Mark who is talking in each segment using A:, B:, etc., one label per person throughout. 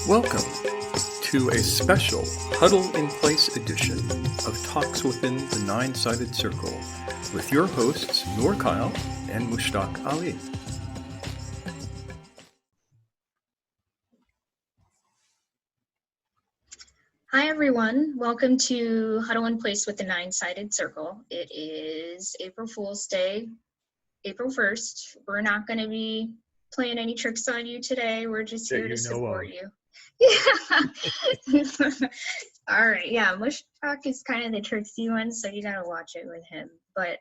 A: Welcome to a special Huddle in Place edition of Talks Within the Nine-Sided Circle with your hosts Noor Kyle and Mushtaq Ali.
B: Hi everyone, welcome to Huddle in Place with the Nine-Sided Circle. It is April Fool's Day, April 1st. We're not going to be playing any tricks on you today. We're just here to support you. Yeah. All right, yeah, Mushtaq is kind of the tricksy one, so you got to watch it with him. But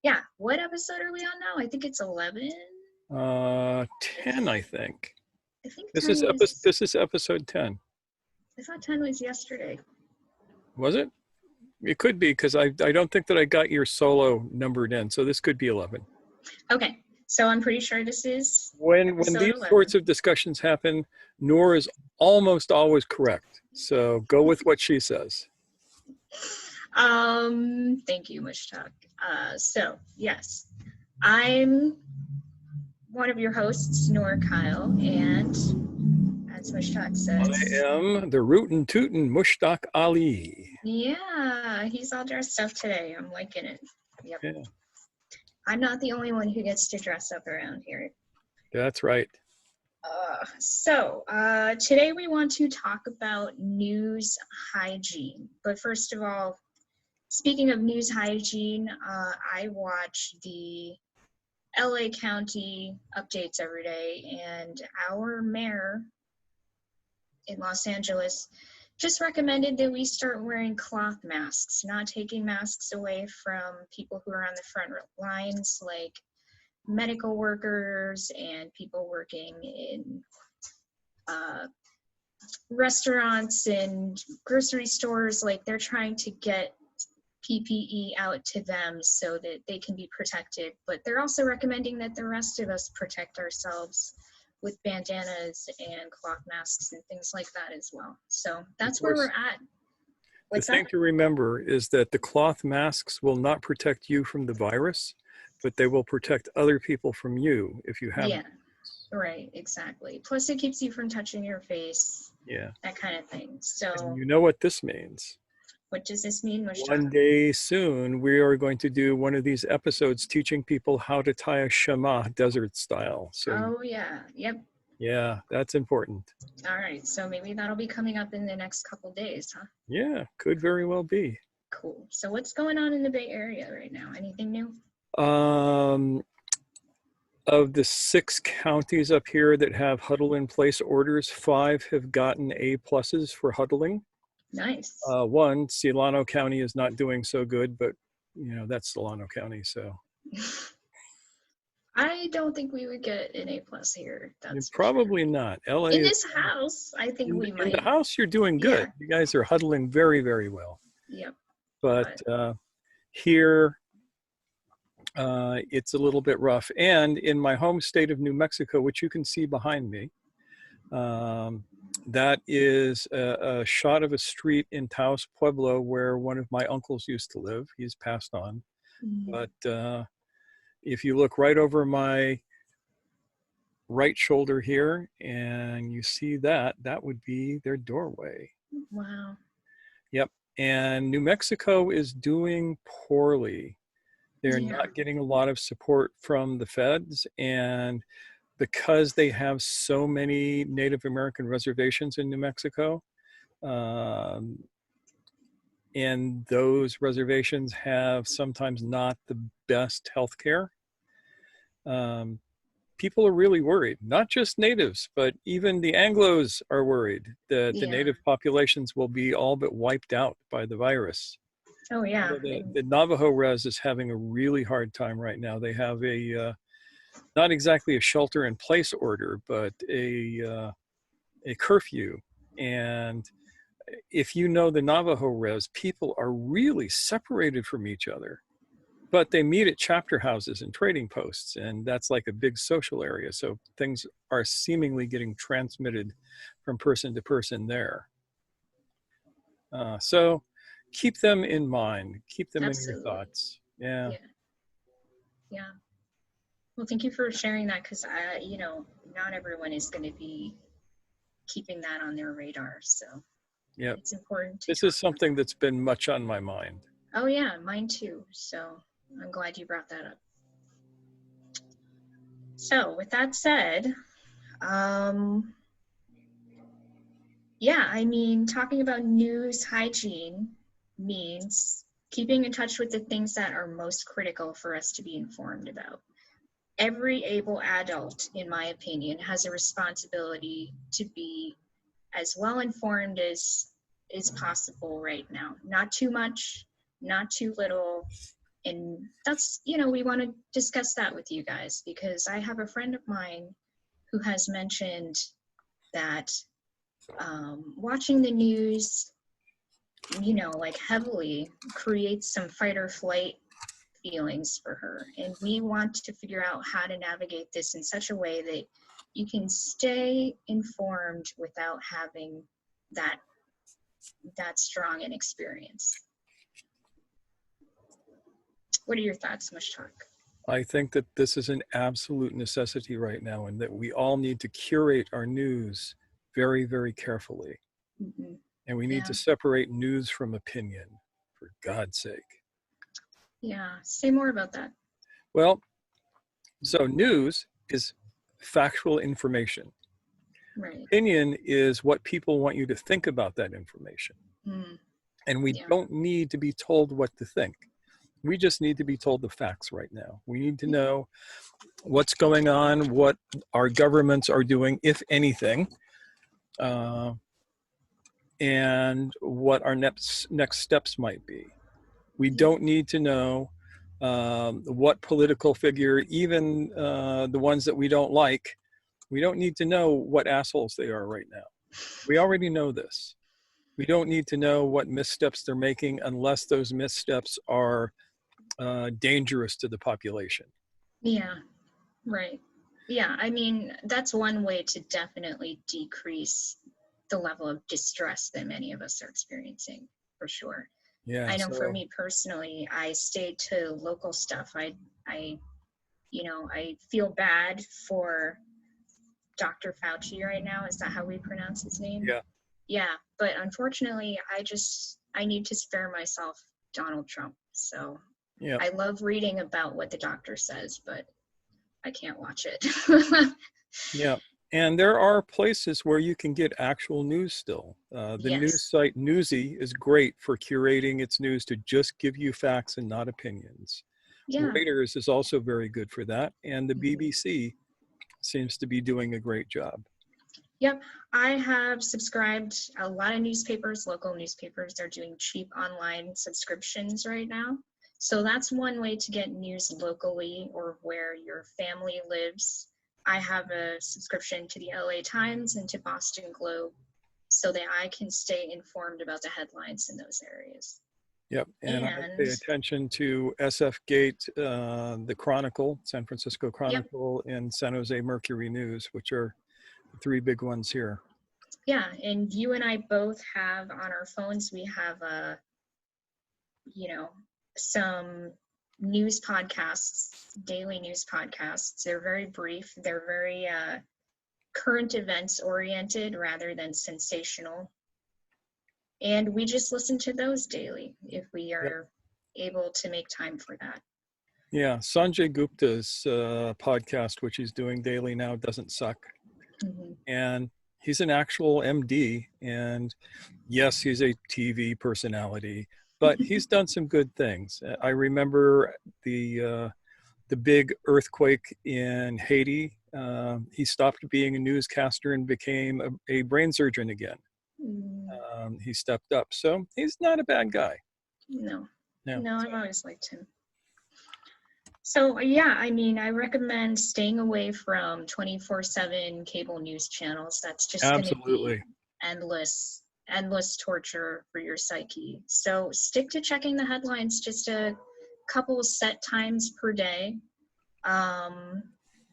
B: yeah, what episode are we on now? I think it's 11.
A: 10, I think.
B: I think
A: this is episode 10.
B: I thought 10 was yesterday.
A: Was it? It could be, because I don't think that I got your solo numbered in, so this could be 11.
B: Okay, so I'm pretty sure this is
A: when these
B: 11.
A: sorts of discussions happen, Noor is almost always correct. So go with what she says.
B: Thank you, Mushtaq. So yes, I'm one of your hosts, Noor Kyle, and as Mushtaq says,
A: I am the rootin' tootin' Mushtaq Ali.
B: Yeah, he's all dressed up today. I'm liking it. Yep.
A: Yeah.
B: I'm not the only one who gets to dress up around here.
A: That's right.
B: So today we want to talk about news hygiene. But first of all, speaking of news hygiene, I watch the LA County updates every day, and our mayor in Los Angeles just recommended that we start wearing cloth masks, not taking masks away from people who are on the front lines, like medical workers and people working in restaurants and grocery stores. Like, they're trying to get PPE out to them so that they can be protected, but they're also recommending that the rest of us protect ourselves with bandanas and cloth masks and things like that as well. So that's where we're at.
A: The thing to remember is that the cloth masks will not protect you from the virus, but they will protect other people from you if you have.
B: Yeah, right, exactly. Plus it keeps you from touching your face.
A: Yeah.
B: That kind of thing. So
A: and you know what this means.
B: What does this mean, Mushtaq?
A: One day soon, we are going to do one of these episodes teaching people how to tie a shema desert style. So,
B: yeah, yep.
A: Yeah, that's important.
B: All right, so maybe that'll be coming up in the next couple days, huh?
A: Yeah, could very well be.
B: Cool. So what's going on in the Bay Area right now? Anything new?
A: Of the 6 counties up here that have huddle in place orders, 5 have gotten A+ for huddling.
B: Nice.
A: One, Solano County is not doing so good, but you know, that's Solano County, so.
B: I don't think we would get an A+ here. That's
A: probably sure. Not. LA
B: in this house, I think we might.
A: In the house, you're doing good. Yeah. You guys are huddling very, very well.
B: Yep.
A: But here, it's a little bit rough. And in my home state of New Mexico, which you can see behind me, that is a shot of a street in Taos Pueblo where one of my uncles used to live. He's passed on. Mm-hmm. But if you look right over my right shoulder here and you see that, that would be their doorway.
B: Wow.
A: Yep. And New Mexico is doing poorly. They're not getting a lot of support from the feds, and because they have so many Native American reservations in New Mexico, and those reservations have sometimes not the best health care, people are really worried. Not just natives, but even the Anglos are worried that the native populations will be all but wiped out by the virus.
B: Oh, yeah.
A: The Navajo res is having a really hard time right now. They have a, not exactly a shelter in place order, but a curfew. And if you know the Navajo res, people are really separated from each other. But they meet at chapter houses and trading posts, and that's like a big social area. So things are seemingly getting transmitted from person to person there. So keep them in mind. Keep them in your thoughts. Yeah.
B: Well, thank you for sharing that, because you know, not everyone is going to be keeping that on their radar. So
A: Yep.
B: it's important to
A: This
B: talk
A: is
B: about.
A: something that's been much on my mind.
B: Oh yeah, mine too. So I'm glad you brought that up. So with that said, yeah, I mean, talking about news hygiene means keeping in touch with the things that are most critical for us to be informed about. Every able adult, in my opinion, has a responsibility to be as well informed as is possible right now. Not too much, not too little. And that's, we want to discuss that with you guys because I have a friend of mine who has mentioned that watching the news, like heavily creates some fight or flight feelings for her. And we want to figure out how to navigate this in such a way that you can stay informed without having that strong an experience. What are your thoughts, Mushtaq?
A: I think that this is an absolute necessity right now, and that we all need to curate our news very, very carefully.
B: Mm-hmm.
A: And we need
B: Yeah.
A: to separate news from opinion, for God's sake.
B: Yeah, say more about that.
A: Well, so news is factual information.
B: Right.
A: Opinion is what people want you to think about that information.
B: Mm.
A: And we
B: Yeah.
A: don't need to be told what to think. We just need to be told the facts right now. We need to know what's going on, what our governments are doing, if anything, and what our next steps might be. We don't need to know what political figure, even the ones that we don't like, we don't need to know what assholes they are right now. We already know this. We don't need to know what missteps they're making unless those missteps are dangerous to the population.
B: Yeah, right. Yeah, I mean, that's one way to definitely decrease the level of distress that many of us are experiencing, for sure.
A: Yeah.
B: I know for
A: So
B: me personally, I stayed to local stuff. I feel bad for Dr. Fauci right now. Is that how we pronounce his name?
A: yeah.
B: Yeah, but unfortunately, I need to spare myself Donald Trump. So
A: Yeah.
B: I love reading about what the doctor says, but I can't watch it.
A: Yeah. And there are places where you can get actual news still. The news
B: Yes.
A: site Newsy is great for curating its news to just give you facts and not opinions.
B: Yeah.
A: Reuters is also very good for that. And the
B: Mhm.
A: BBC seems to be doing a great job.
B: Yep. I have subscribed a lot of newspapers, local newspapers. They're doing cheap online subscriptions right now. So that's one way to get news locally or where your family lives. I have a subscription to the LA Times and to Boston Globe so that I can stay informed about the headlines in those areas.
A: Yep. And I
B: And
A: pay attention to SF Gate, the Chronicle, San Francisco
B: yep.
A: Chronicle, and San Jose Mercury News, which are the three big ones here.
B: Yeah, and you and I both have on our phones, we have some news podcasts, daily news podcasts. They're very brief. They're very current events oriented rather than sensational. And we just listen to those daily if we are able to make time for that.
A: Yeah, Sanjay Gupta's podcast, which he's doing daily now, doesn't suck.
B: Mm-hmm.
A: And he's an actual MD. And yes, he's a TV personality, but he's done some good things. I remember the big earthquake in Haiti. He stopped being a newscaster and became a brain surgeon again. He stepped up. So he's not a bad guy.
B: No,
A: No,
B: I've always liked him. So yeah, I mean, I recommend staying away from 24/7 cable news channels. That's just going to be endless torture for your psyche. So stick to checking the headlines just a couple set times per day,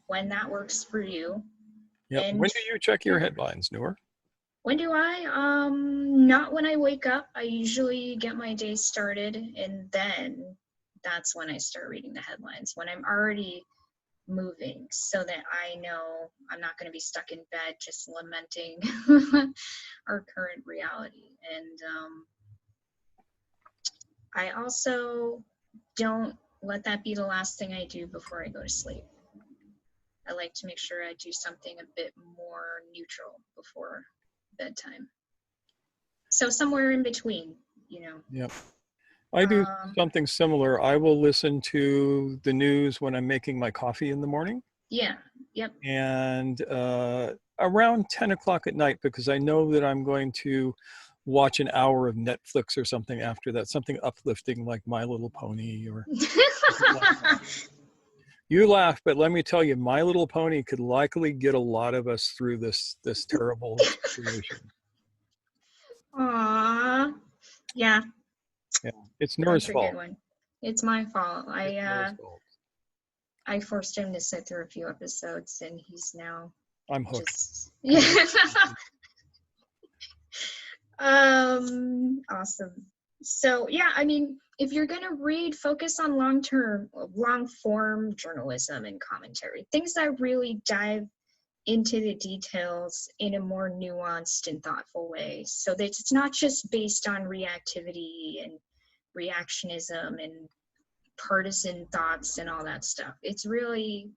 B: when that works for you.
A: Yep.
B: And
A: when do you check your headlines, Noor?
B: when do I? Not when I wake up. I usually get my day started, and then that's when I start reading the headlines. When I'm already moving so that I know I'm not going to be stuck in bed just lamenting our current reality. And I also don't let that be the last thing I do before I go to sleep. I like to make sure I do something a bit more neutral before bedtime. So somewhere in between, you know.
A: Yep. I do
B: Um,
A: something similar. I will listen to the news when I'm making my coffee in the morning,
B: yeah, yep.
A: and around 10 o'clock at night, because I know that I'm going to watch an hour of Netflix or something after that, something uplifting like My Little Pony or something like that. You laugh, but let me tell you, My Little Pony could likely get a lot of us through this terrible situation.
B: Aw, yeah,
A: Yeah, it's Noor's
B: that's a good
A: fault.
B: one. It's my fault.
A: It's Noor's fault.
B: I forced him to sit through a few episodes, and he's now
A: I'm hooked.
B: just yeah. Awesome. So yeah, I mean, if you're gonna read, focus on long form journalism and commentary, things that really dive into the details in a more nuanced and thoughtful way, so that it's not just based on reactivity and reactionism and partisan thoughts and all that stuff. It's really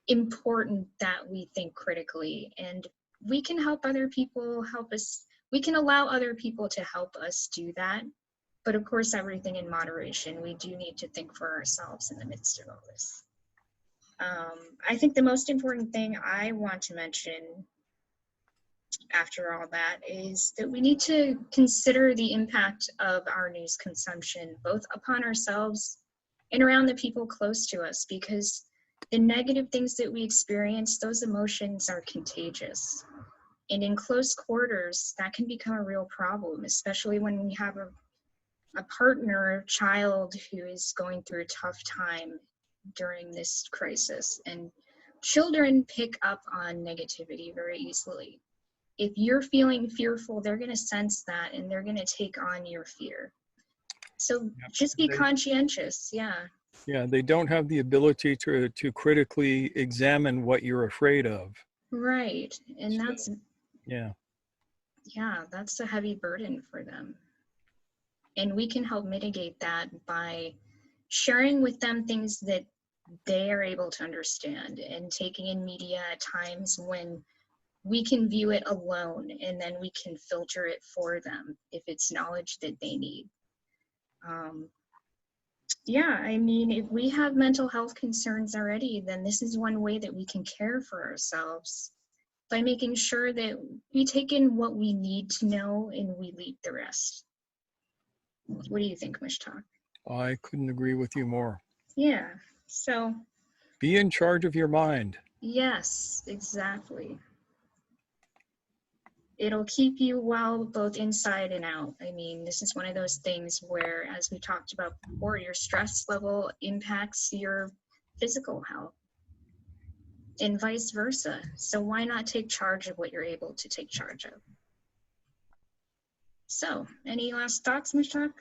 B: important that we think critically, and we can help other people help us. We can allow other people to help us do that. But of course, everything in moderation. We do need to think for ourselves in the midst of all this. I think the most important thing I want to mention after all that is that we need to consider the impact of our news consumption, both upon ourselves and around the people close to us, because the negative things that we experience, those emotions are contagious. And in close quarters, that can become a real problem, especially when we have a partner, child who is going through a tough time during this crisis. And children pick up on negativity very easily. If you're feeling fearful, they're going to sense that and they're going to take on your fear. So
A: Yep.
B: just be conscientious. Yeah.
A: Yeah, they don't have the ability to critically examine what you're afraid of.
B: Right. And
A: So,
B: that's,
A: yeah.
B: yeah, that's a heavy burden for them. And we can help mitigate that by sharing with them things that they are able to understand, and taking in media at times when we can view it alone, and then we can filter it for them if it's knowledge that they need. Yeah, I mean, if we have mental health concerns already, then this is one way that we can care for ourselves, by making sure that we take in what we need to know and we leave the rest. What do you think, Mushtaq?
A: I couldn't agree with you more.
B: Yeah, so
A: Be in charge of your mind.
B: yes, exactly. It'll keep you well both inside and out. I mean, this is one of those things where, as we talked about before, your stress level impacts your physical health and vice versa. So why not take charge of what you're able to take charge of? So, any last thoughts, Mushtaq?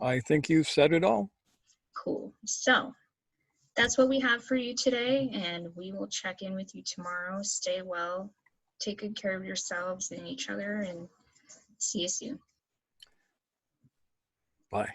A: I think you've said it all.
B: Cool. So, that's what we have for you today, and we will check in with you tomorrow. Stay well, take good care of yourselves and each other, and see you soon.
A: Bye.